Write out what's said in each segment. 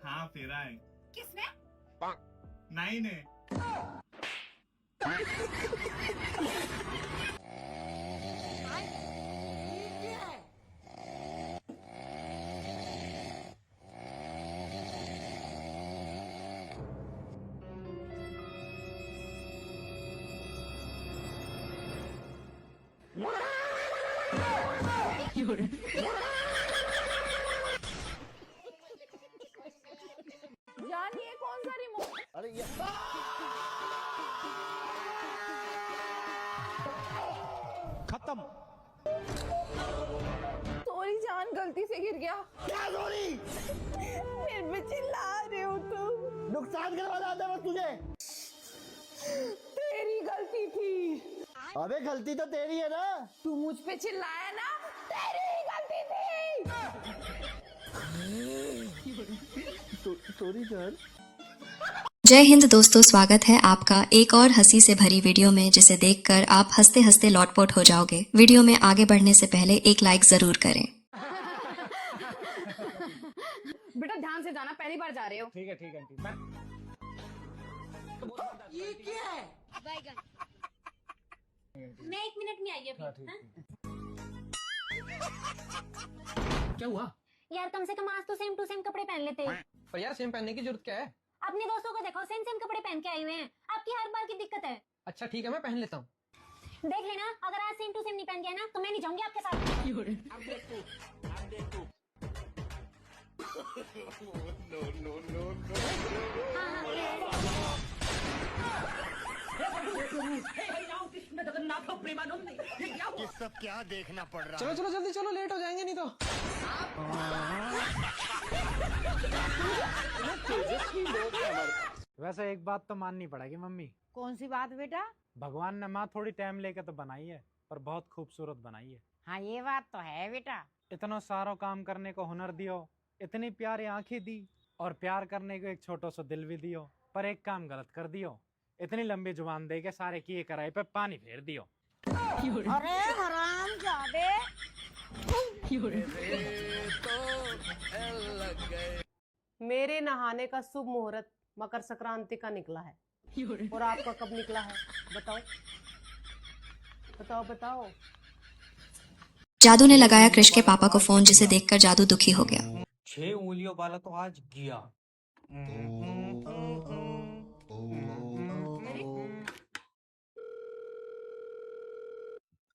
हाँ फेरा है। किसने? नहीं ने। जानिए कौन सा रिमोट? अरे ये खत्म। सॉरी जान, गलती से गिर गया। क्या सॉरी? मेरे पे चिल्ला रहे हो तुम। नुकसान करवाना आता है तुझे। तेरी गलती थी। अबे गलती तो तेरी है ना। तू मुझ पे चिल्लाया ना, तेरी ही गलती थी। सॉरी जान। जय हिंद दोस्तों, स्वागत है आपका एक और हंसी से भरी वीडियो में, जिसे देखकर आप हंसते हंसते लौटपोट हो जाओगे। वीडियो में आगे बढ़ने से पहले एक लाइक जरूर करें। बेटा ध्यान से जाना, पहली बार जा रहे हो। ठीक है ठीक है। ये क्या है? बैगन। मैं 1 मिनट में आई अभी। क्या हुआ? यार कम से कम आज तो सेम टू सेम कपड़े पहन लेते। पर यार सेम पहनने की जरूरत क्या है? अपने दोस्तों को देखो, सेम सेम कपड़े पहन के आए हुए हैं। आपकी हर बार की दिक्कत है। अच्छा ठीक है, मैं पहन लेता हूँ। देख लेना, अगर आज सेम टू सेम नहीं पहन के आए ना तो मैं नहीं जाऊंगी आपके साथ। ये सब क्या देखना पड़ रहा चलो चलो जल्दी चलो, लेट हो जाएंगे नहीं तो। वैसे एक बात तो माननी पड़ेगी मम्मी। कौन सी बात बेटा? भगवान ने माँ थोड़ी टाइम लेके तो बनाई है, पर बहुत खूबसूरत बनाई है। हाँ ये बात तो है बेटा। इतना सारो काम करने को हुनर दियो, इतनी प्यारी आंखें दी, और प्यार करने को एक छोटो सा दिल भी दियो। पर एक काम गलत कर दियो, इतनी लंबी जुबान दे के सारे किए कराए पे पानी फेर दियो। अरे हरामजादे। मेरे नहाने का शुभ मुहूर्त मकर संक्रांति का निकला है, और आपका कब निकला है? बताओ बताओ बताओ। जादू ने लगाया कृष के पापा को फोन, जिसे देखकर जादू दुखी हो गया। 6 उंगलियों वाला तो आज गया।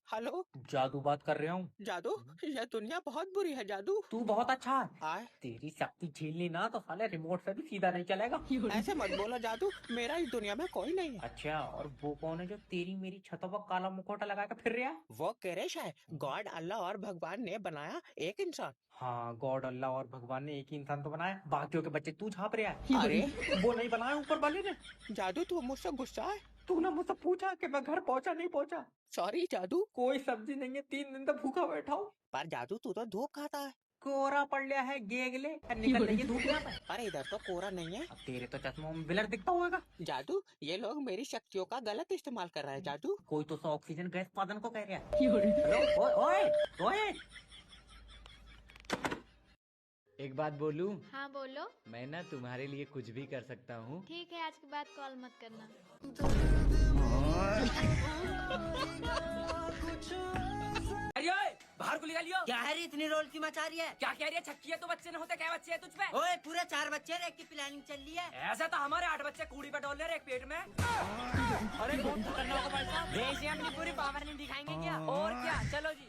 हेलो, जादू बात कर रहा हूँ। जादू? यह दुनिया बहुत बुरी है जादू। तू बहुत अच्छा है। आए तेरी शक्ति झेलनी ना तो साले रिमोट से भी सीधा नहीं चलेगा। ऐसे मत बोलो जादू, मेरा इस दुनिया में कोई नहीं है। अच्छा, और वो कौन है जो तेरी मेरी छतों पर काला मुखौटा लगा के फिर रहा है? वो क्रेश है। गॉड, अल्लाह और भगवान ने बनाया एक इंसान। हाँ, गॉड, अल्लाह और भगवान ने एक ही इंसान तो बनाया, बाकियों के बच्चे तू झाप रहा है। अरे वो नहीं बनाया ऊपर वाले ने। जादू तू मुझसे गुस्सा है? तूने मुझसे पूछा कि मैं घर पहुंचा नहीं पहुंचा। सॉरी जादू। कोई सब्जी नहीं है, 3 दिन तक भूखा बैठा हूँ। पर जादू तू तो धूप खाता है। कोरा पड़ लिया है, गेगले निकल रही है धूप यहाँ पे। अरे इधर तो कोरा नहीं है। अब तेरे तो चश्मों में ब्लर दिखता होगा। जादू, ये लोग मेरी शक्तियों का गलत इस्तेमाल कर रहे हैं जादू। कोई तो ऑक्सीजन गैस उत्पादन को कह रहा है। हेलो, ओए ओए। एक बात बोलूं? हाँ बोलो। मैं ना तुम्हारे लिए कुछ भी कर सकता हूँ। ठीक है, आज के बाद कॉल मत करना। बाहर को निकालियो। क्या है रे इतनी रोल की मचा रही है? क्या कह रही है? छक्की है तो बच्चे न होते, क्या बच्चे है तुझ पे? ओए पूरे 4 बच्चे रे, की प्लानिंग चल रही है। ऐसा तो हमारे 8 बच्चे कूड़ी पे डोल रहे एक पेट में। अरे कौन करना होगा भाई साहब? देश अपनी पूरी पावर नहीं दिखाएंगे क्या? और क्या, चलो जी।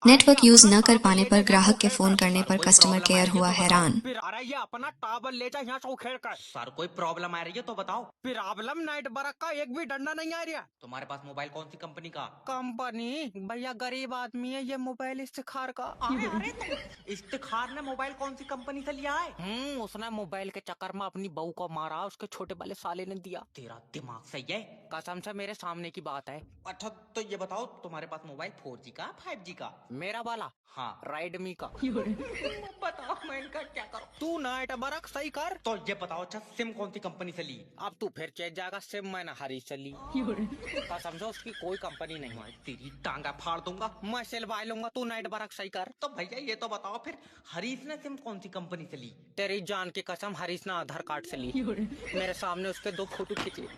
नेटवर्क यूज न कर पाने पर ग्राहक के फोन करने पर कस्टमर केयर हुआ हैरान। अरे ये अपना टावर ले जा यहाँ से उखेड़ कर। सर कोई प्रॉब्लम आ रही है तो बताओ। प्रॉब्लम नाइट बरक का एक भी डंडा नहीं आ रहा। तुम्हारे पास मोबाइल कौन सी कंपनी का? कंपनी भैया गरीब आदमी है, ये मोबाइल इफ्तिखार का। इफ्तिखार ने मोबाइल कौन सी कंपनी से लिया है? उसने मोबाइल के चक्कर में अपनी बहू को मारा, उसके छोटे वाले साले ने दिया। तेरा दिमाग सही है? कसम से मेरे सामने की बात है। अच्छा तो ये बताओ, तुम्हारे पास मोबाइल 4G का 5G का? मेरा वाला हाँ, राइडमी का। बताओ मैं इनका क्या करूं? तू नाइट बरक सही कर। तो ये बताओ, अच्छा सिम कौन सी कंपनी से ली? अब तू फिर चेक जाएगा, सिम मैंने हरी से ली। कसम से उसकी कोई कंपनी नहीं है। तेरी टांगा फाड़ दूंगा। मैं सिलवा लूंगा। दूंगा, तू नाइट बरक सही कर। तो भैया ये तो बताओ फिर हरीश ने सिम कौन सी कंपनी से ली? तेरी जान की कसम, हरीश ने आधार कार्ड से ली। मेरे सामने उसके 2 फोटो खींच लिए।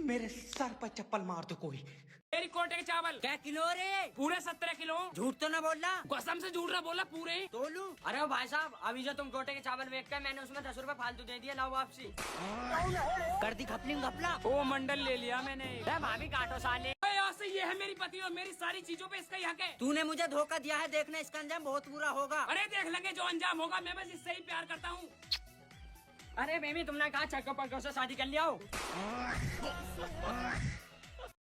मेरे सर पर चप्पल मार दो कोई। तेरी कोटे के चावल क्या किलो रे? पूरे 17 किलो। झूठ तो ना बोल रहा। कसम से झूठ रहा बोला पूरे। तोलू। अरे ओ भाई साहब, अभी जो तुम कोटे के चावल बेच कर मैंने उसमें 10 रुपए फालतू दे दिए, लाओ वापसी। कर दी खपलिंग घपला। ओ मंडल ले लिया मैंने। भाभी काटो साले। यहाँ से ये है मेरी पति और मेरी सारी चीजों पे इसका ही हक है। तूने मुझे धोखा दिया है, देखना इसका अंजाम बहुत बुरा होगा। अरे देख लेंगे जो अंजाम होगा, मैं बस इससे ही प्यार करता हूँ। अरे बेबी, तुमने कहा छक्को पक्को से शादी कर लिया हो।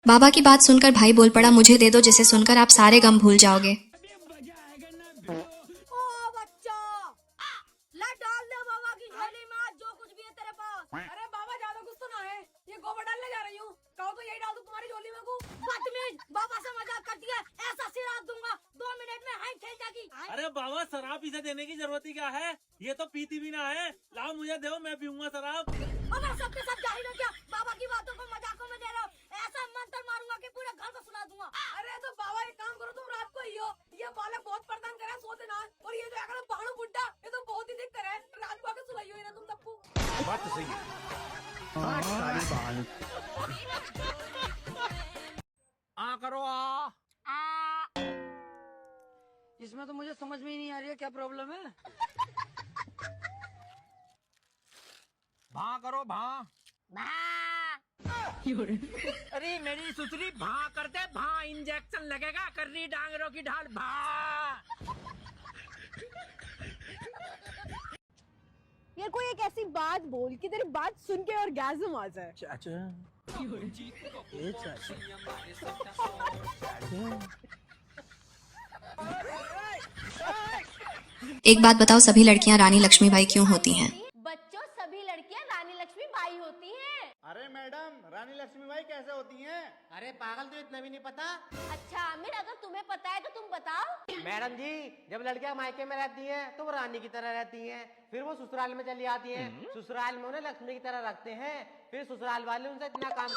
बाबा की बात सुनकर भाई बोल पड़ा, मुझे दे दो, जिसे सुनकर आप सारे गम भूल जाओगे। ओ बच्चा, ला डाल दे बाबा की झोली में जो कुछ भी है तेरे पास। अरे बाबा ज्यादा कुछ तो ना है, ये गोबर डालने जा रही हूँ, कहो तो यही डाल दूं तुम्हारी झोली में को। बदतमीज, बाबा से मजाक करती है, ऐसा सिरा दूंगा 2 मिनट में हाई खेल जाएगी। अरे बाबा, शराब इसे देने की जरूरत ही क्या है? ये तो पीती भी ना है। लाओ मुझे दो, मैं पीऊंगा शराब। अगर सबके सब जाहिर हो क्या? बाबा की बातों को मजाकों में ले रहे हो? ऐसा मंत्र मारूंगा कि पूरे घर को सुना दूंगा। अरे तो बाबा एक काम करो, तुम रात को ही हो, ये बालक बहुत परेशान करे, सोते ना। और ये जो अगर पहाड़ों बुड्ढा, ये तो बहुत ही दिक्कत है, रात को आके सुलाइयो ना तुम सबको। बात तो सही है। सारी बहाल। आ करो आ। इसमें तो मुझे समझ में ही नहीं आ रही है क्या प्रॉब्लम है। भा करो भा। अरे मेरी सुसरी, भा करते भा, इंजेक्शन लगेगा, कर्री डांगरों की ढाल भा। यार कोई एक ऐसी बात बोल कि तेरी बात सुन के ऑर्गेज़म आ जाए। एक बात बताओ, सभी लड़कियां रानी लक्ष्मीबाई क्यों होती हैं? बच्चों, सभी लड़कियां रानी लक्ष्मीबाई होती हैं। अरे मैडम, रानी लक्ष्मीबाई कैसे होती हैं? अरे पागल, तो इतना भी नहीं पता? अच्छा आमिर, अगर तुम्हें पता है तो तुम बताओ। मैडम जी, जब लड़कियां मायके में रहती हैं तो वो रानी की तरह रहती हैं, फिर वो ससुराल में चली आती हैं, ससुराल में उन्हें लक्ष्मी की तरह रखते हैं, फिर ससुराल वाले उनसे इतना काम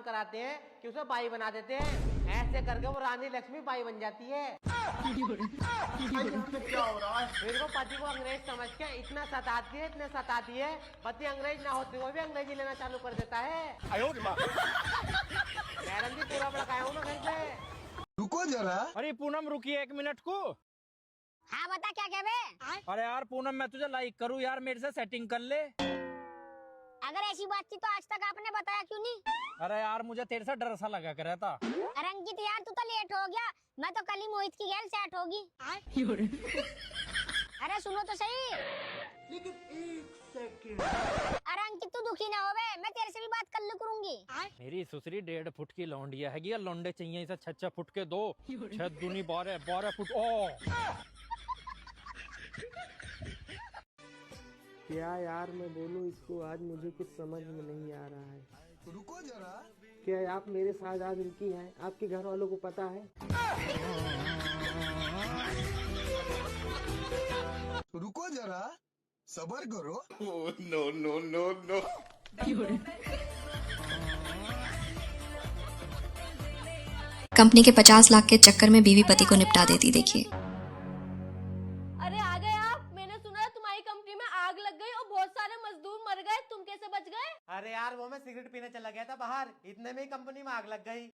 कराते हैं कि उसे बाई बना देते हैं। ऐसे करके वो रानी लक्ष्मी बाई बन जाती है। क्या हो रहा है? फिर वो पति को अंग्रेज समझ के इतना सताती है, पति अंग्रेज ना होते हुए भी अंग्रेजी लेना चालू कर देता है। मैडम जी, पूरा भड़काया हूँ मैं घर पे। रुको जरा। अरे पूनम, रुकिए 1 मिनट को। हाँ बता क्या कह बे? अरे यार पूनम, मैं तुझे लाइक करूँ यार, मेरे से सेटिंग कर ले। अगर ऐसी बात थी तो आज तक आपने बताया क्यों नहीं? अरे यार, मुझे तेरे से डर सा लगा कर था। अरे अंकित यार, तू तो लेट हो गया, मैं तो कल ही मोहित की गैल सेट होगी। अरे सुनो तो सही। लेकिन 1 सेकंड। अरे अंकित तू दुखी ना हो बे, मैं तेरे से भी बात कर लू करूंगी। मेरी सुसरी 1.5 फुट की लौंडिया है, या लौंडे चाहिए इसे 6 फुट के 2, 6 दूनी 12 फुट। ओ क्या यार मैं बोलूं इसको, आज मुझे कुछ समझ में नहीं आ रहा है। रुको जरा। क्या आप मेरे साथ आज रुकी हैं? आपके घर वालों को पता है? रुको जरा, सबर करो। No no no no. Company के 50 लाख के चक्कर में बीवी पति को निपटा देती, देखिए। अरे आ गए आप? मैंने सुना तुम्हारी कंपनी में आग लग गई और बहुत सारे मजदूर मर गए, तुम कैसे बच गए? अरे यार, वो मैं सिगरेट पीने चला गया था बाहर, इतने में ही कंपनी में आग लग गई।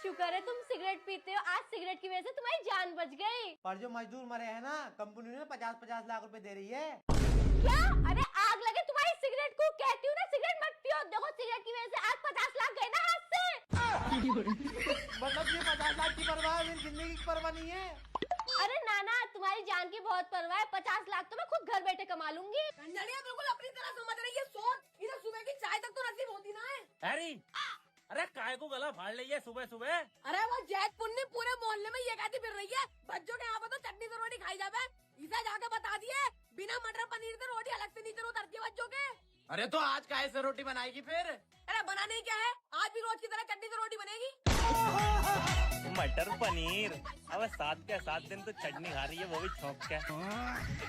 शुक्र है तुम सिगरेट पीते हो, आज सिगरेट की वजह से तुम्हारी जान बच गई। पर जो मजदूर मरे हैं ना, कंपनी ने 50-50 लाख रुपए दे रही है। क्या? अरे आग लगे तुम्हारी सिगरेट को, कहती हूँ ना सिगरेट मत पियो। देखो सिगरेट की वजह से आज 50 लाख गए ना हाथ से। मतलब ये 50 लाख की परवाह है, मेरी जिंदगी की परवाह नहीं है। अरे नाना, तुम्हारी जान की बहुत परवाह है, 50 लाख तो मैं खुद घर बैठे कमा लूंगी। बिल्कुल अपनी तरह समझ रही है, सोच इधर सुबह की चाय तक तो नसीब होती ना है। अरे काय को गला फाड़ ली है सुबह सुबह? अरे वो जैद पुन्नी पूरे मोहल्ले में ये कहती फिर रही है, बच्चों के यहाँ पर तो चटनी से रोटी खाई जावे। इसे जाके बता दिए, बिना मटर पनीर से रोटी अलग से नीचे उतरती है बच्चों के। अरे तो आज काहे से रोटी बनाएगी फिर? अरे बनाने क्या है, आज भी रोज की तरह चटनी से रोटी बनेगी। मटर पनीर, अब 7 के 7 दिन तो चटनी खा रही है, वो भी छौंक के।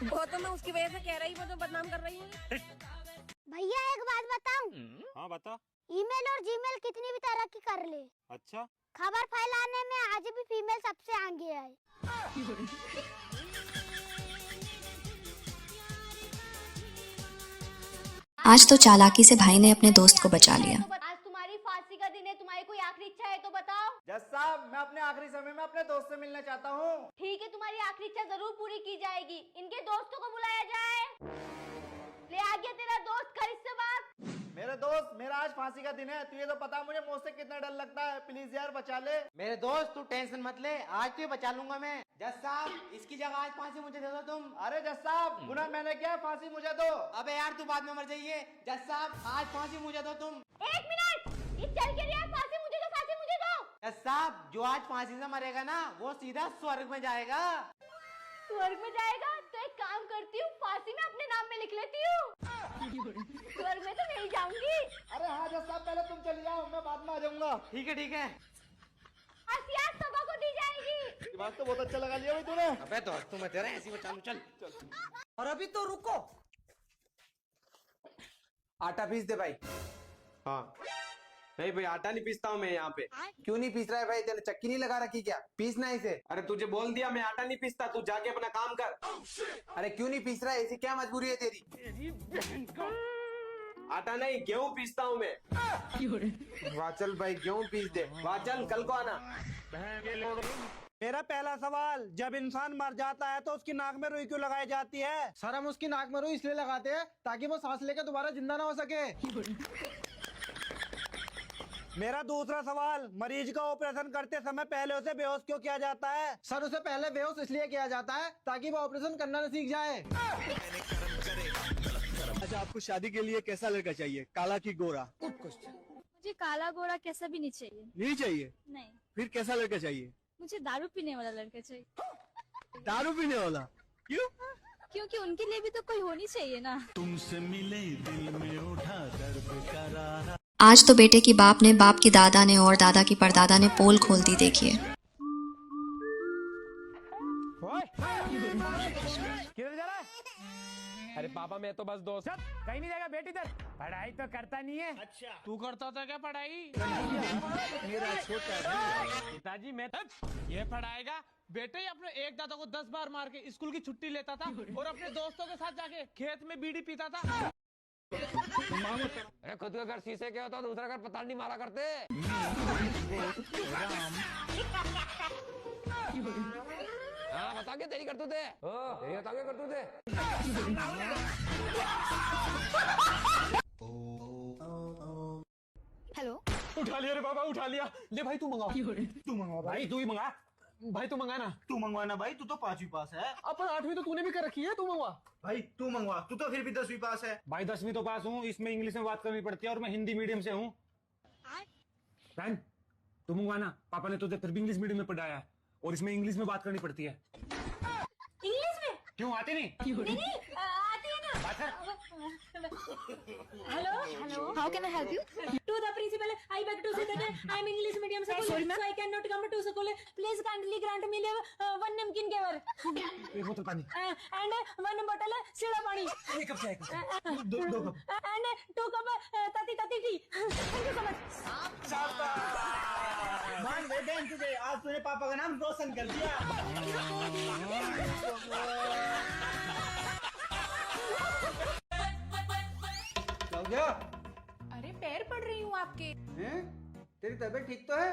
वो तो मैं उसकी वजह से कह रही हूँ, जो बदनाम कर रही हूँ। भैया एक बात बताऊं? हाँ बता। ईमेल और जीमेल कितनी भी तरक्की कर ले, अच्छा। खबर फैलाने में आज भी फीमेल सबसे आगे है। आज तो चालाकी से भाई ने अपने दोस्त को बचा लिया। आज तुम्हारी फांसी का दिन है, तुम्हारी कोई आखिरी इच्छा है तो बताओ। जज साहब, मैं अपने आखिरी समय में अपने दोस्त से मिलना चाहता हूँ। ठीक है, तुम्हारी आखिरी इच्छा जरूर पूरी की जाएगी। इनके दोस्तों को बुलाया जाए। ले आ गया तेरा दोस्त, कर इससे बात। मेरे दोस्त, मेरा आज फांसी का दिन है। तुझे तो पता मुझे मौत से कितना डर लगता है। प्लीज यार बचा ले। मेरे दोस्त तू टेंशन मत ले, आज तुझे बचा लूंगा मैं। जज साहब, इसकी जगह आज फांसी मुझे दे दो तुम। अरे जज साहब, गुनाह मैंने किया, फांसी मुझे दो। अबे यार तू बाद में मर जाइए। जज साहब, आज फांसी मुझे दो तुम। 1 मिनट, ये चल के रहा है, फांसी मुझे दो, फांसी मुझे दो। जज साहब, जो आज फांसी से मरेगा ना, वो सीधा स्वर्ग में जाएगा। स्वर्ग में जाएगा तो एक काम करती हूँ, फांसी में अपने नाम में लिख लेती हूँ। स्वर्ग में तो नहीं जाऊंगी। अरे हाँ जज साहब, पहले तुम चली जाओ, मैं बाद में आ जाऊंगा। ठीक है ठीक है। फांसी आज सबा को दी जाएगी। दिमाग तो बहुत अच्छा लगा लिया भाई तूने। अबे दोस्त, तू मैं तेरा ऐसी बचा लूं, चल। और अभी तो रुको, आटा पीस दे भाई। हाँ नहीं भाई, आटा नहीं पीसता हूँ मैं यहाँ पे। क्यों नहीं पीस रहा है भाई? तेने चक्की नहीं लगा रखी क्या? पीसना इसे। अरे तुझे बोल दिया मैं आटा नहीं पीसता, तू जाके अपना काम कर। अरे क्यों नहीं पीस रहा है? ऐसी क्या मजबूरी है तेरी? आटा नहीं, गेहूं पीसता हूँ मैं। वाचल भाई, गेहूं पीस दे। वाचल, कल को आना। मेरा पहला सवाल, जब इंसान मर जाता है तो उसकी नाक में रुई क्यों लगाई जाती है? सर, हम उसकी नाक में रुई इसलिए लगाते हैं ताकि वो सांस लेकर दोबारा जिंदा ना हो सके। मेरा दूसरा सवाल, मरीज का ऑपरेशन करते समय पहले उसे बेहोश क्यों किया जाता है? सर, उसे पहले बेहोश इसलिए किया जाता है ताकि वो ऑपरेशन करना न सीख जाए। अच्छा, आपको शादी के लिए कैसा लड़का चाहिए, काला की गोरा? मुझे काला गोरा कैसा भी नहीं चाहिए। नहीं चाहिए? नहीं, फिर कैसा लड़का चाहिए? मुझे दारू पीने वाला लड़का चाहिए। दारू पीने वाला? क्यों? क्योंकि उनके लिए भी तो कोई होनी चाहिए ना। तुमसे मिले दिल में उठा दर्द करारा। आज तो बेटे की बाप ने, बाप की दादा ने और दादा की परदादा ने पोल खोल दी। देखिए किधर जा रहा है? अरे पापा, मैं तो बस दोस्त। कहीं नहीं जाएगा, बेटी इधर। पढ़ाई तो करता नहीं है। अच्छा, तू करता था क्या पढ़ाई? मेरा छोटा पिताजी, मैं ये पढ़ाएगा। बेटे अपने एक दादा को 10 बार मार के स्कूल की छुट्टी लेता था और अपने दोस्तों के साथ जाके खेत में बीड़ी पीता था। अरे खुद का घर शीशे के होता, दूसरा घर पता नहीं मारा करते। हाँ बता के तेरी करतूत है। तेरी बता के करतूत है। हेलो, उठा लिया रे बाबा, उठा लिया। ले भाई, तू मंगा। तू मंगवा भाई, तू ही मंगा। भाई तू मंगा ना। तू मंगवाना भाई, तू तो 5वीं पास है। अपन 8वीं तो तूने भी कर रखी है, तू मंगवा। भाई तू मंगवा, तू तो फिर भी 10वीं पास है। भाई 10वीं तो पास हूँ, इसमें इंग्लिश में बात करनी पड़ती है और मैं हिंदी मीडियम से हूँ। तू मंगवाना, पापा ने तुझे फिर भी इंग्लिश मीडियम में पढ़ाया है और इसमें इंग्लिश में बात करनी पड़ती है। इंग्लिश में? क्यों आती नहीं? नहीं, आती है ना। बात कर। Hello, how can I help you? To the principal, I beg to say that I am English medium school, Sorry, ma'am. so I cannot come to school. Please kindly grant me leave, 1 napkin giver एक बोतल पानी। and 1 bottle सीधा पानी एक cup चाय। दो cup. and 2 cup tati tea. Thank you so much. मान बेटे, तुझे आज तूने पापा का नाम रोशन कर दिया। क्या हो गया? अरे पैर पड़ रही हूँ आपके। हैं? तेरी तबीयत ठीक तो है?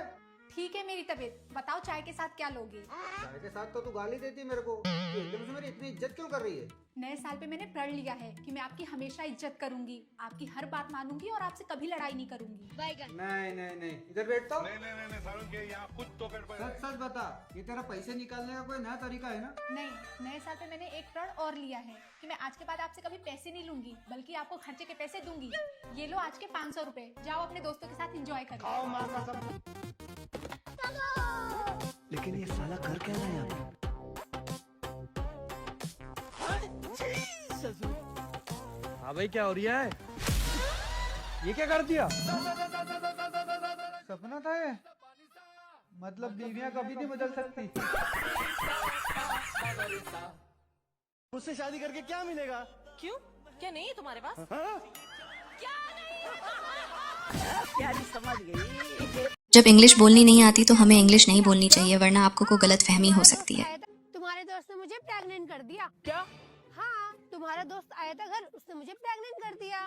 ठीक है मेरी तबीयत, बताओ चाय के साथ क्या लोगे? चाय के साथ तो तू गाली देती है मेरे को। तू एकदम से मेरी इतनी इज्जत क्यों कर रही है? नए साल पे मैंने प्रण लिया है कि मैं आपकी हमेशा इज्जत करूंगी, आपकी हर बात मानूंगी और आपसे कभी लड़ाई नहीं करूंगी। नहीं, इधर बैठ तो। नहीं सारुण के यहाँ कुछ तो गड़बड़ है। सच बता, ये तेरा पैसे निकालने का कोई नया तरीका है ना? नहीं, नए साल पे मैंने एक प्रण और लिया है कि मैं आज के बाद आपसे कभी पैसे नहीं लूंगी, बल्कि आपको खर्चे के पैसे दूंगी। ये लो आज के 500 रुपए, जाओ अपने दोस्तों के साथ एंजॉय करो। लेकिन ये साला कर क्या रहा है यहाँ पे? हाँ भाई, क्या हो रहा है? ये क्या कर दिया? सपना था ये? मतलब बीवियां कभी नहीं बदल सकती। मुझसे शादी करके क्या मिलेगा? क्यों? क्या नहीं है तुम्हारे पास? हाँ? प्यारी समझ गई। जब इंग्लिश बोलनी नहीं आती तो हमें इंग्लिश नहीं बोलनी चाहिए, वरना आपको को गलत फहमी हो सकती है। तुम्हारे दोस्त ने मुझे प्रेग्नेंट कर दिया। क्या? हाँ, तुम्हारा दोस्त आया था घर, उसने मुझे प्रेग्नेंट कर दिया।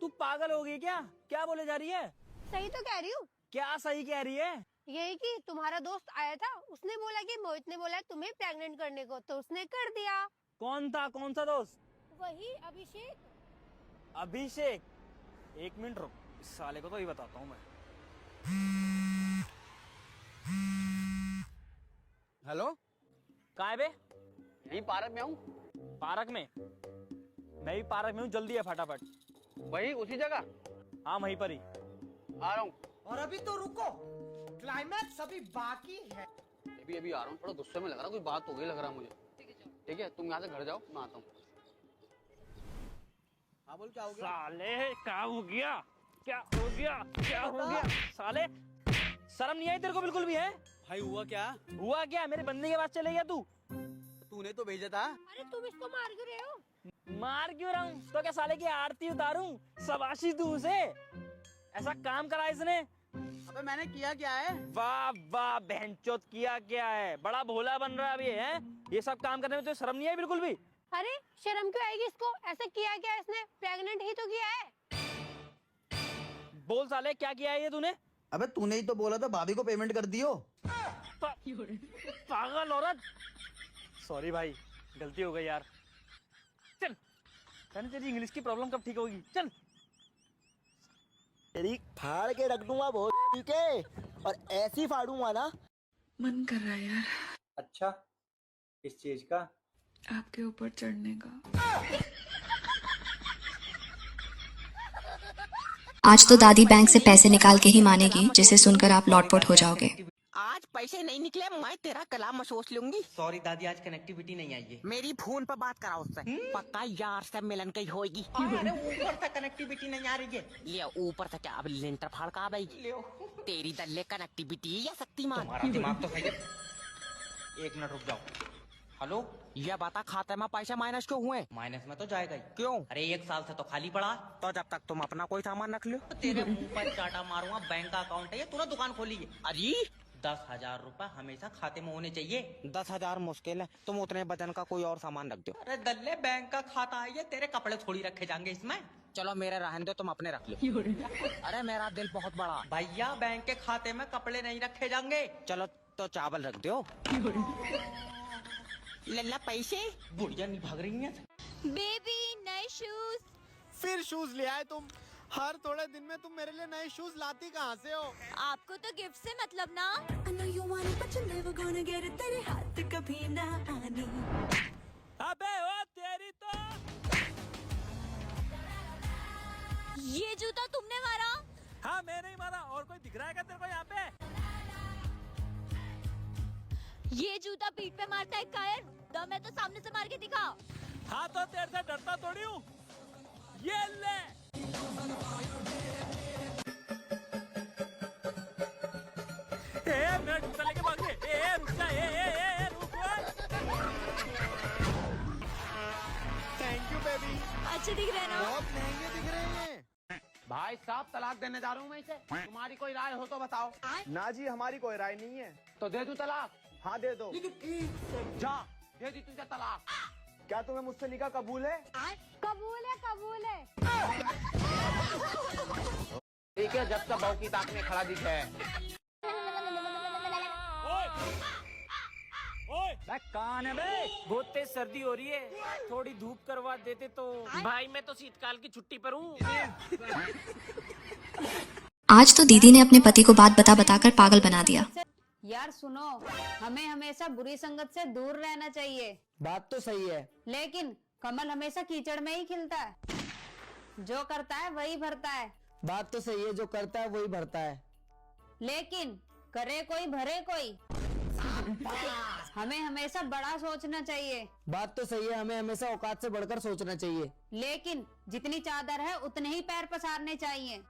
तू पागल हो गई क्या? क्या बोले जा रही है? सही तो कह रही हूँ। क्या सही कह रही है? यही कि तुम्हारा दोस्त आया था, उसने बोला कि मोहित ने बोला तुम्हें प्रेग्नेंट करने को, तो उसने कर दिया। कौन था? कौन सा दोस्त? वही अभिषेक। अभिषेक? एक मिनट रुक, इस साले को तो ही बताता हूँ मैं। हेलो, कहाँ है बे? यही पार्क में हूँ। पार्क में? मैं भी पार्क में हूँ, जल्दी है फटाफट। वही उसी जगह? हाँ वहीं पर ही। आ रहा हूँ। और अभी तो रुको, क्लाइमैक्स अभी बाकी है। अभी आ रहा हूँ, थोड़ा गुस्से में लग रहा, कोई बात हो गई लग रहा मुझे। ठीक है, तुम यहाँ से घर जाओ, मैं आता हूँ। हाँ बोल, क्या हो गया? साले क्या हो गया? क्या हो गया? क्या हो गया? साले शर्म नहीं आई तेरे को बिल्कुल भी है? भाई हुआ क्या? हुआ क्या? मेरे बंदे के पास चले गया तू? तूने तो भेजा था। अरे तुम इसको मार क्यों रहे हो? मार क्यों रहा हूँ? तो क्या साले की आरती उतारूं? शाबाशी तू उसे, ऐसा काम करा इसने। अबे मैंने किया क्या है? वाह वाह बहनचोद, किया क्या है? बड़ा भोला बन रहा है अभी है? ये सब काम करने में तो शर्म नहीं आई बिल्कुल भी? अरे शर्म क्यों आएगी इसको? ऐसा किया क्या इसने? प्रेग्नेंट ही तो किया है। बोल साले, क्या किया है ये तूने? अबे तूने ही तो बोला था भाभी को पेमेंट कर दियो। पागल औरत। सॉरी भाई, गलती हो गई यार। चल, कहने तेरी इंग्लिश की प्रॉब्लम कब ठीक होगी? चल। तेरी फाड़ के रख दूंगा बहुत, ठीक है? और ऐसी फाड़ूंगा ना। मन कर रहा है यार। अच्छा, किस चीज का? आपके ऊपर चढ़ने का। आज तो दादी बैंक से पैसे निकाल के ही मानेगी, जिसे सुनकर आप लॉटपोट हो जाओगे। आज पैसे नहीं निकले, मैं तेरा कलाम सोच लूंगी। सॉरी दादी, आज कनेक्टिविटी नहीं आई है। मेरी फोन पर बात कराओ उससे, पक्का यार से मिलन की होगी। अरे ऊपर से कनेक्टिविटी नहीं आ रही है। ले ऊपर से क्या, अब लेंटर फाड़ का भाई। तेरी दल्ले कनेक्टिविटी या शक्तिमान? तुम्हारा दिमाग तो सही है। एक मिनट रुक जाओ। हेलो, यह बता खाते में पैसे माइनस क्यों हुए? माइनस में तो जाएगा ही। क्यों? अरे एक साल से तो खाली पड़ा। तो जब तक तुम अपना कोई सामान रख लो। तेरे मुंह पर चाटा मारूंगा। बैंक का अकाउंट है ये, तूने दुकान खोली है। अरे 10,000 रुपए हमेशा खाते में होने चाहिए। 10,000 मुश्किल है, तुम उतने वजन का कोई और सामान रख दो। अरे दल्ले, बैंक का खाता है ये, तेरे कपड़े थोड़ी रखे जाएंगे इसमें। चलो मेरे रहने दो, तुम अपने रख लो। अरे मेरा दिल बहुत बड़ा। भैया बैंक के खाते में कपड़े नहीं रखे जाएंगे। चलो तो चावल रख दो। लल्ला पैसे। बुढ़िया नहीं भाग रही है। बेबी नए शूज। फिर शूज ले आए तुम? हर थोड़े दिन में तुम मेरे लिए नए शूज लाती कहाँ से हो? आपको तो गिफ्ट से मतलब ना। अबे ओ तेरी तो। ये जूता तुमने मारा? हाँ मैंने ही मारा। और कोई दिख रहा है क्या तेरे को यहाँ पे? ये जूता पीठ पे मारता है कायर, दम है तो सामने से मार के दिखा। हाँ तो तेरे से डरता थोड़ी हूँ। ये ले। मेरा जूता लेके भाग गए। रुक जा, रुक। Thank you baby. अच्छे दिख रहे हैं ना? बहुत महंगे दिख रहे हैं। भाई साहब तलाक देने जा रहा हूँ मैं इसे, तुम्हारी कोई राय हो तो बताओ। ना जी, हमारी कोई राय नहीं है। तो दे दूं तलाक? हाँ दे दो। जा, दे दी तुझे तलाक। क्या तुम्हें मुझसे निकाह कबूल है? कबूल है, कबूल है। ठीक है, जब तक बहू की ताक में खड़ा दिखे। कौन है बे? बहुत तेज सर्दी हो रही है, थोड़ी धूप करवा देते तो। भाई मैं तो शीतकाल की छुट्टी पर हूँ। आज तो दीदी ने अपने पति को बात बता बताकर पागल बना दिया। यार सुनो, हमें हमेशा बुरी संगत से दूर रहना चाहिए। बात तो सही है, लेकिन कमल हमेशा कीचड़ में ही खिलता है। जो करता है वही भरता है। बात तो सही है, जो करता है वही भरता है। लेकिन करे कोई भरे कोई। हमें हमेशा बड़ा सोचना चाहिए। बात तो सही है, हमें हमेशा औकात से बढ़कर सोचना चाहिए। लेकिन जितनी चादर है उतने ही पैर पसारने चाहिए।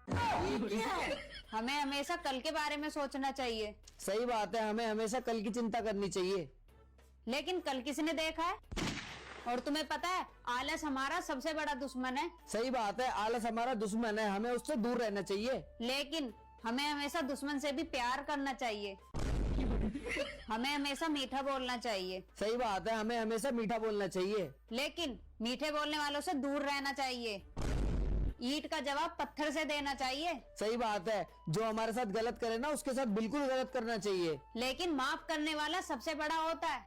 हमें हमेशा कल के बारे में सोचना चाहिए। सही बात है, हमें हमेशा कल की चिंता करनी चाहिए। लेकिन कल किसने देखा है? और तुम्हें पता है आलस हमारा सबसे बड़ा दुश्मन है। सही बात है, आलस हमारा दुश्मन है, हमें उससे दूर रहना चाहिए। लेकिन हमें हमेशा दुश्मन से भी प्यार करना चाहिए। हमें हमेशा मीठा बोलना चाहिए। सही बात है, हमें हमेशा मीठा बोलना चाहिए। लेकिन मीठे बोलने वालों से दूर रहना चाहिए। ईंट का जवाब पत्थर से देना चाहिए। सही बात है, जो हमारे साथ गलत करे ना उसके साथ बिल्कुल गलत करना चाहिए। लेकिन माफ करने वाला सबसे बड़ा होता है।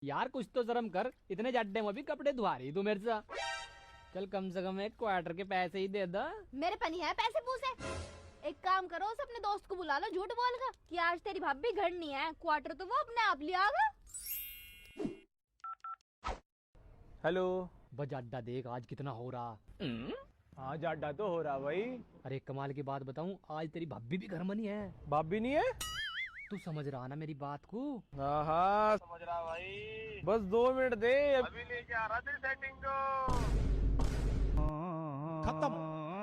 यार कुछ तो शर्म कर, इतने जड्डे में भी कपड़े धुआ रही तू मेरे से। चल कम से कम एक क्वार्टर के पैसे ही दे दो। मेरे पनी है पैसे पूसे। एक काम करो, उस अपने दोस्त को बुला लो झूठ बोल कर कि आज तेरी भाभी घर नहीं है, क्वार्टर तो वो अपने आप लिया आगा। हेलो बस अड्डा देख आज कितना हो रहा। आज अड्डा तो हो रहा भाई। अरे कमाल की बात बताऊं, आज तेरी भाभी भी घर में नहीं है। भाभी नहीं है? तू समझ रहा ना मेरी बात को? हाँ समझ रहा भाई। बस 2 मिनट दे, अभी लेके आ रहा तेरी सेटिंग को। खत्म,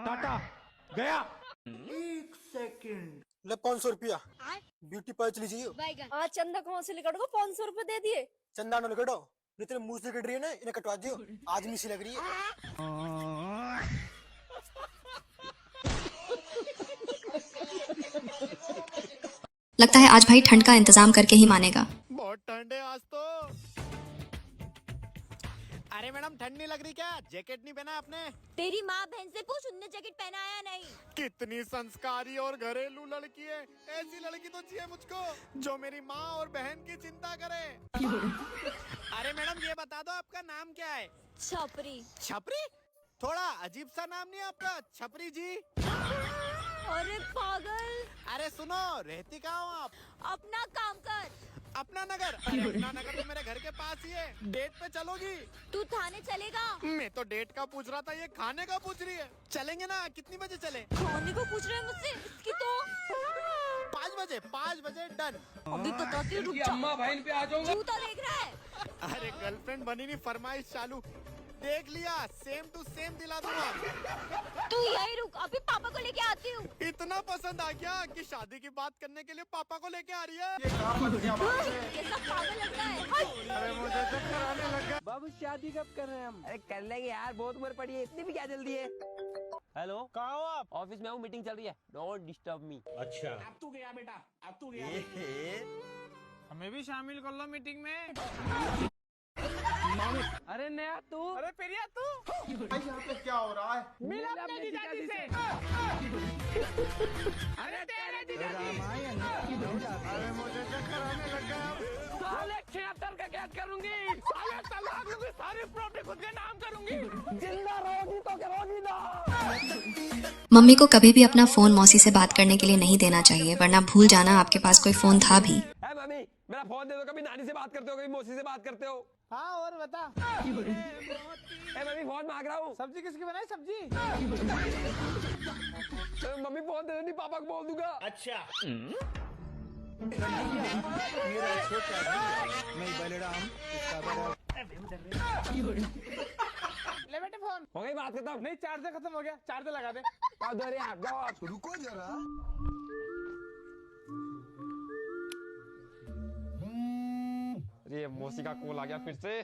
टाटा गया। 1 सेकंड ले 500 रुपया ब्यूटी पार्लर चली जाइए। आज चंदा कहाँ से निकट को 500 रुपए दे दिए। चंदा न निकटो, नहीं तेरे मुंह से कट रही है ना, इन्हें कटवा दियो। आदमी सी लग रही है। लगता है आज भाई ठंड का इंतजाम करके ही मानेगा। बहुत ठंड है आज तो। अरे मैडम ठंड नहीं लग रही क्या? जैकेट नहीं पहना आपने? तेरी माँ बहन से पूछ, उनने जैकेट पहना या नहीं। कितनी संस्कारी और घरेलू लड़की है। ऐसी लड़की तो चाहिए मुझको जो मेरी माँ और बहन की चिंता करे। अरे मैडम ये बता दो आपका नाम क्या है? छपरी। छपरी? थोड़ा अजीब सा नाम नहीं आपका, छपरी जी? अरे पागल। अरे सुनो, रहती कहाँ हो आप? अपना काम कर। अपना नगर? अरे अपना नगर तो मेरे घर के पास ही है। डेट पे चलोगी? तू थाने चलेगा? मैं तो डेट का पूछ रहा था, ये खाने का पूछ रही है। चलेंगे ना, कितनी बजे चले? खाने को पूछ रहे हैं मुझसे, इसकी तो 5 बजे डन। अभी बताती हूँ, रुक जा। अम्मा बहन पे आ जाऊंगा। जूता देख रहा है? अरे गर्लफ्रेंड बनी नहीं, फरमाइश चालू। देख लिया, सेम टू सेम दिला दूंगा। तू यही रुक, अभी पापा को लेके आती हूँ। इतना पसंद आ गया कि शादी की बात करने के लिए पापा को लेके आ रही है। ये सब पागल लगता है। अरे मुझे चक्कर आने लग गया। बाबू शादी कब कर रहे हैं हम? अरे कर लेंगे यार, बहुत उम्र पड़ी है, इतनी भी क्या जल्दी है। हेलो, कहाँ हो आप? ऑफिस में हूँ, मीटिंग चल रही है, डोंट डिस्टर्ब मी। अच्छा अब तू गया बेटा, अब तू गया। हमें भी शामिल कर लो मीटिंग में। अरे नया तू, अरे पेरिया तू, यहाँ पे क्या हो रहा है? मिला अपने जीजाजी से। अरे तेरे जीजाजी। अरे मुझे चक्कर आने लग गया। साले 76 का क्या करूंगी? साले तलाक लूंगी, सारी प्रॉपर्टी खुद के नाम करूंगी। जिंदा रहोगी तो करोगी ना। मम्मी को कभी भी अपना फोन मौसी से बात करने के लिए नहीं देना चाहिए, वरना भूल जाना आपके पास कोई फोन था भी। मम्मी मेरा फोन दे दो, कभी नानी से बात करते हो, कभी मौसी से बात करते हो। हाँ और बता। मम्मी फोन मांग रहा हूँ। सब्जी किसकी बनाई? सब्जी मम्मी फोन दे दो, नहीं पापा को बोल दूंगा। अच्छा मेरा छोटा भाई, मैं बलराम, इसका बड़ा। ले बेटे फोन। हो गई बात करता हूँ। नहीं चार्जर खत्म हो गया, चार्जर लगा दे। अरे आप जाओ आप। रुको जरा। अरे मौसी का कॉल आ गया फिर से।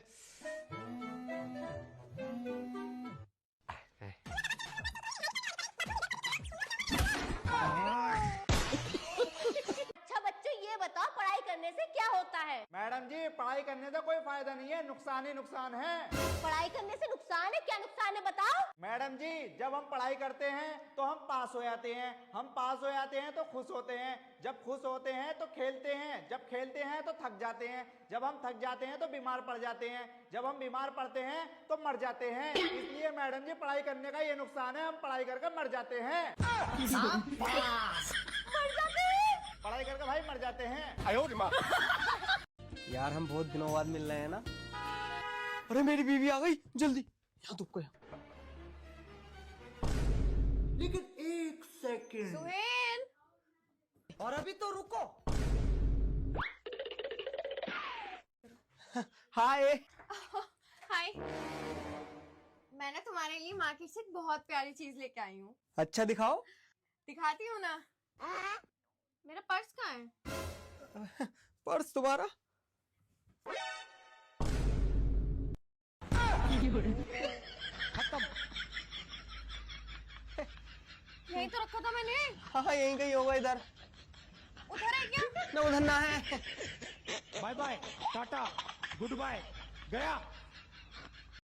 अच्छा बच्चों, ये बताओ पढ़ाई करने से क्या होता है? मैडम जी पढ़ाई करने से कोई फायदा नहीं है, नुकसान ही नुकसान है। पढ़ाई करने से नुकसान है? क्या नुकसान है बताओ? मैडम जी जब हम पढ़ाई करते हैं तो हम पास हो जाते हैं, हम पास हो जाते हैं तो खुश होते हैं, जब खुश होते हैं तो खेलते हैं, जब खेलते हैं तो थक जाते हैं, जब हम थक जाते हैं तो बीमार पड़ जाते हैं, जब हम बीमार पड़ते हैं तो मर जाते हैं। इसलिए मैडम जी पढ़ाई करने का ये नुकसान है, हम पढ़ाई करके मर जाते हैं। पढ़ाई करके भाई मर जाते हैं। आयो रे माँ। यार हम बहुत दिनों बाद मिल रहे हैं ना। अरे मेरी बीवी आ गई, जल्दी यहाँ तुमको। लेकिन 1 सेकंड। सुहेल, और अभी तो रुको। हाय। हाय, मैं ना तुम्हारे लिए मार्केट से एक बहुत प्यारी चीज लेके आई हूँ। अच्छा दिखाओ। दिखाती हूँ ना। मेरा पर्स कहाँ है? पर्स तुम्हारा? यही तो रखा था मैंने। हाँ यहीं कहीं होगा इधर। उधर है क्या? ना उधर ना है। Bye bye, tata, goodbye, गया।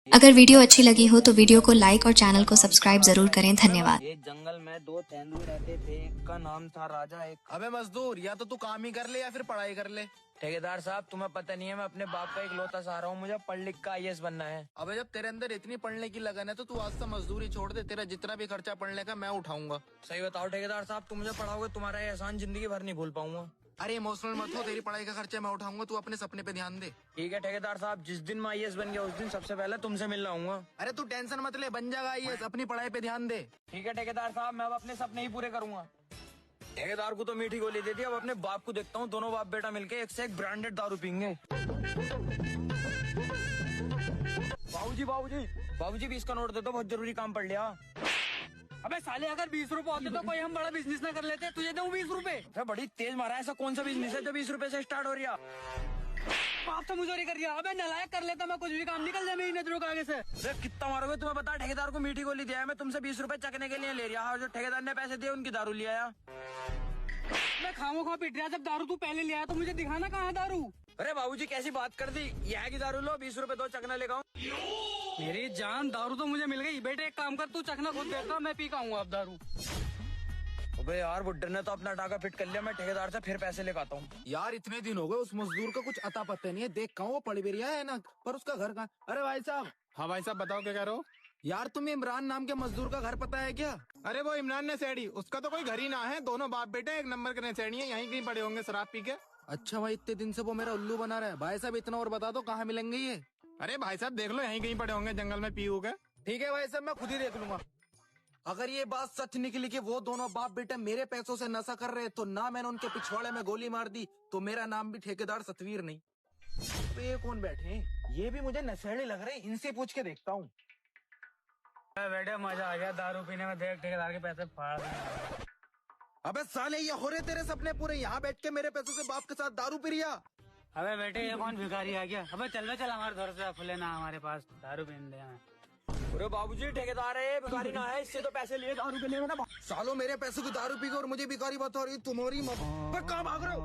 अगर वीडियो अच्छी लगी हो तो वीडियो को लाइक और चैनल को सब्सक्राइब जरूर करें। धन्यवाद। एक जंगल में दो तेंदुए रहते थे, एक का नाम था राजा, एक। अबे मजदूर, या तो तू काम ही कर ले या फिर पढ़ाई कर ले। ठेकेदार साहब, तुम्हें पता नहीं है, मैं अपने बाप का एक लौता सहारा हूँ, मुझे पढ़ लिख का IAS बनना है। अबे जब तेरे अंदर इतनी पढ़ने की लगन है तो तू आज से मजदूरी छोड़ दे, तेरा जितना भी खर्चा पढ़ने का मैं उठाऊंगा। सही बताओ ठेकेदार साहब, तुम मुझे पढ़ाओगे, तुम्हारा ये एहसान जिंदगी भर नहीं भूल पाऊंगा। अरे इमोशनल मत हो, तेरी पढ़ाई का खर्चा मैं उठाऊंगा, तू अपने सपने पे ध्यान दे। ठीक है ठेकेदार साहब, जिस दिन मैं IAS बन गया उस दिन सबसे पहले तुमसे मिलना आऊंगा। अरे तू टेंशन मत ले, बन जाएगा IAS, अपनी पढ़ाई पे ध्यान दे। ठीक है ठेकेदार साहब, मैं अब अपने सपने ही पूरे करूंगा। ठेकेदार को तो मीठी गोली दे दी, अब अपने बाप को देखता हूँ, दोनों बाप बेटा मिलके एक से एक ब्रांडेड दारू पीएंगे। बाबूजी 20 का नोट दे दो, बहुत जरूरी काम पड़ लिया। अबे साले, अगर 20 रुपए होते तो कोई हम बड़ा बिजनेस ना कर लेते, तुझे दूं 20 रुपए? अरे बड़ी तेज मारा है, ऐसा कौन सा बिजनेस है जो 20 रुपए से स्टार्ट हो रही है? बाप तो मुझे कर दिया। अबे नालायक, कर लेता मैं कुछ भी काम, निकल जाए मेरी नजरों के आगे से। अरे कितना मारोगे तुम्हें बता, ठेकेदार को मीठी गोली दिया है, मैं तुमसे 20 रुपए चकने के लिए ले रहा है, जो ठेकेदार ने पैसे दिए उनकी दारू लिया है। मैं खामोखा पिट रहा, जब दारू तू पहले ले आया तो मुझे दिखाना कहाँ है दारू। अरे बाबूजी कैसी बात कर दी, यह की दारू लो, 20 रुपए दो, चकना लेगा। मेरी जान, दारू तो मुझे मिल गई। बेटे एक काम कर, तू चकना खुद देता, मैं पी आऊंगा अब दारू। अबे यार, बुड्ढे ने तो अपना टाका फिट कर लिया, मैं ठेकेदार से फिर पैसे लेकर आता हूँ। यार इतने दिन हो गए, उस मजदूर का कुछ अता पता नहीं है, देख कहाँ वो पड़ी बेरिया है ना, पर उसका घर कहाँ? अरे भाई साहब। हाँ भाई साहब, बताओ क्या कह रहे हो? यार तुम्हें इमरान नाम के मजदूर का घर पता है क्या? अरे वो इमरान नशेड़ी, उसका तो कोई घर ही ना है, दोनों बाप बेटे एक नंबर के नशेड़ी है, यहीं कहीं पड़े होंगे शराब पी के। अच्छा भाई, इतने दिन से वो मेरा उल्लू बना रहा है। भाई साहब इतना और बता दो, कहाँ मिलेंगे ये? अरे भाई साहब देख लो, यहीं कहीं पड़े होंगे जंगल में पी के। ठीक है भाई साहब, मैं खुद ही देख लूंगा। अगर ये बात सच निकली कि वो दोनों बाप बेटे मेरे पैसों से नशा कर रहे, तो ना मैंने उनके पिछवाड़े में गोली मार दी तो मेरा नाम भी ठेकेदार सतवीर नहीं। तो ये कौन बैठे हैं? ये भी मुझे नशेड़ी लग रहे हैं, इनसे पूछ के देखता हूँ। बेटे मजा आ गया दारू पीने में, देख ठेकेदार के पैसे फाड़ दिए। अबे साले, ये हो रहे तेरे सपने पूरे, यहाँ बैठ के मेरे पैसों से बाप के साथ दारू पी रिया। अबे बेटे, ये कौन भिखारी आ गया? अबे चल हमारे घर से फुले ना हमारे पास, दारू पीने दे हमें। अरे बाबूजी, ठेकेदार है, भिखारी ना है, इससे तो पैसे लिए दारू के लिए ना। सालों मेरे पैसों की दारू पी गए और मुझे भिखारी बता रही, तुम्हारी कहाँ भाग रहे हो?